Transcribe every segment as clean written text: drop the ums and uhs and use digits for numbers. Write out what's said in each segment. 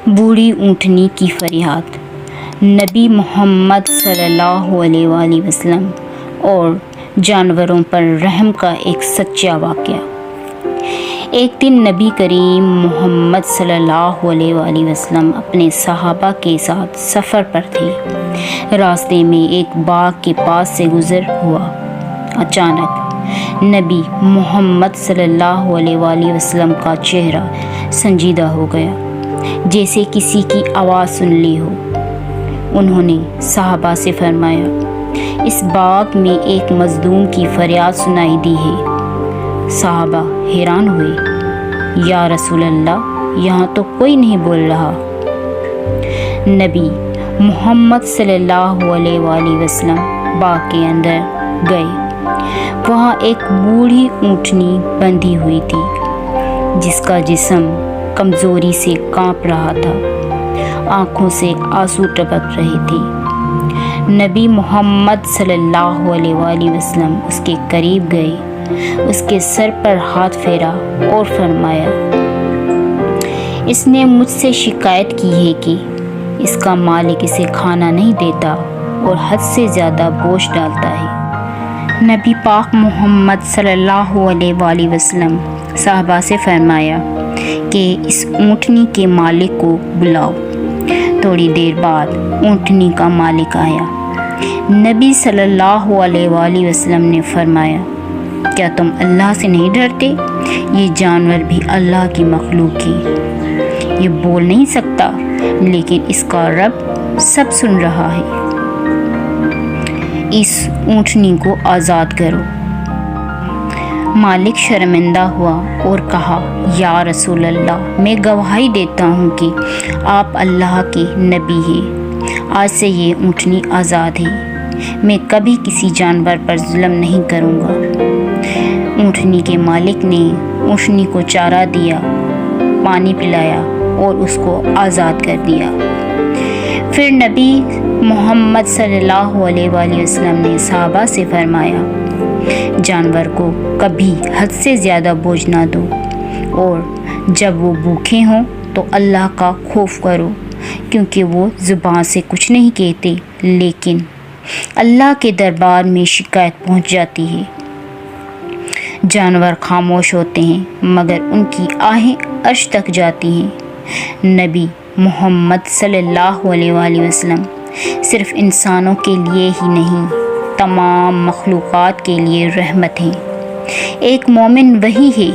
بوڑھی اونٹنی کی فریاد۔ نبی محمد صلی اللہ علیہ وآلہ وسلم اور جانوروں پر رحم کا ایک سچا واقعہ۔ ایک دن نبی کریم محمد صلی اللہ علیہ وآلہ وسلم اپنے صحابہ کے ساتھ سفر پر تھے۔ راستے میں ایک باغ کے پاس سے گزر ہوا۔ اچانک نبی محمد صلی اللہ علیہ وآلہ وسلم کا چہرہ سنجیدہ ہو گیا، جیسے کسی کی آواز سن لی ہو۔ انہوں نے صحابہ سے فرمایا، اس باغ میں ایک مظلوم کی فریاد سنائی دی ہے۔ صحابہ حیران ہوئے، یا رسول اللہ، یہاں تو کوئی نہیں بول رہا۔ نبی محمد صلی اللہ علیہ وآلہ وسلم باغ کے اندر گئے۔ وہاں ایک بوڑھی اونٹنی بندھی ہوئی تھی، جس کا جسم کمزوری سے کانپ رہا تھا، آنکھوں سے آنسو ٹپک رہے تھے۔ نبی محمد صلی اللہ علیہ وآلہ وسلم اس کے قریب گئے، اس کے سر پر ہاتھ پھیرا اور فرمایا، اس نے مجھ سے شکایت کی ہے کہ اس کا مالک اسے کھانا نہیں دیتا اور حد سے زیادہ بوجھ ڈالتا ہے۔ نبی پاک محمد صلی اللہ علیہ وآلہ وسلم صحابہ سے فرمایا کہ اس اونٹنی کے مالک کو بلاؤ۔ تھوڑی دیر بعد اونٹنی کا مالک آیا۔ نبی صلی اللہ علیہ وآلہ وسلم نے فرمایا، کیا تم اللہ سے نہیں ڈرتے؟ یہ جانور بھی اللہ کی مخلوق ہے۔ یہ بول نہیں سکتا، لیکن اس کا رب سب سن رہا ہے۔ اس اونٹنی کو آزاد کرو۔ مالک شرمندہ ہوا اور کہا، یا رسول اللہ، میں گواہی دیتا ہوں کہ آپ اللہ کے نبی ہیں۔ آج سے یہ اونٹنی آزاد ہے۔ میں کبھی کسی جانور پر ظلم نہیں کروں گا۔ اونٹنی کے مالک نے اونٹنی کو چارہ دیا، پانی پلایا اور اس کو آزاد کر دیا۔ پھر نبی محمد صلی اللہ علیہ وآلہ وسلم نے صحابہ سے فرمایا، جانور کو کبھی حد سے زیادہ بوجھ نہ دو، اور جب وہ بھوکے ہوں تو اللہ کا خوف کرو، کیونکہ وہ زبان سے کچھ نہیں کہتے، لیکن اللہ کے دربار میں شکایت پہنچ جاتی ہے۔ جانور خاموش ہوتے ہیں، مگر ان کی آہیں عرش تک جاتی ہیں۔ نبی محمد صلی اللہ علیہ وآلہ وسلم صرف انسانوں کے لیے ہی نہیں، تمام مخلوقات کے لیے رحمت ہیں۔ ایک مومن وہی ہے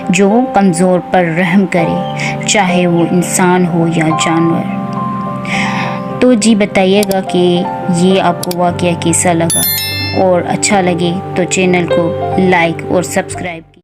جو کمزور پر رحم کرے، چاہے وہ انسان ہو یا جانور۔ تو جی بتائیے گا کہ یہ آپ کو واقعہ کیسا لگا، اور اچھا لگے تو چینل کو لائک اور سبسکرائب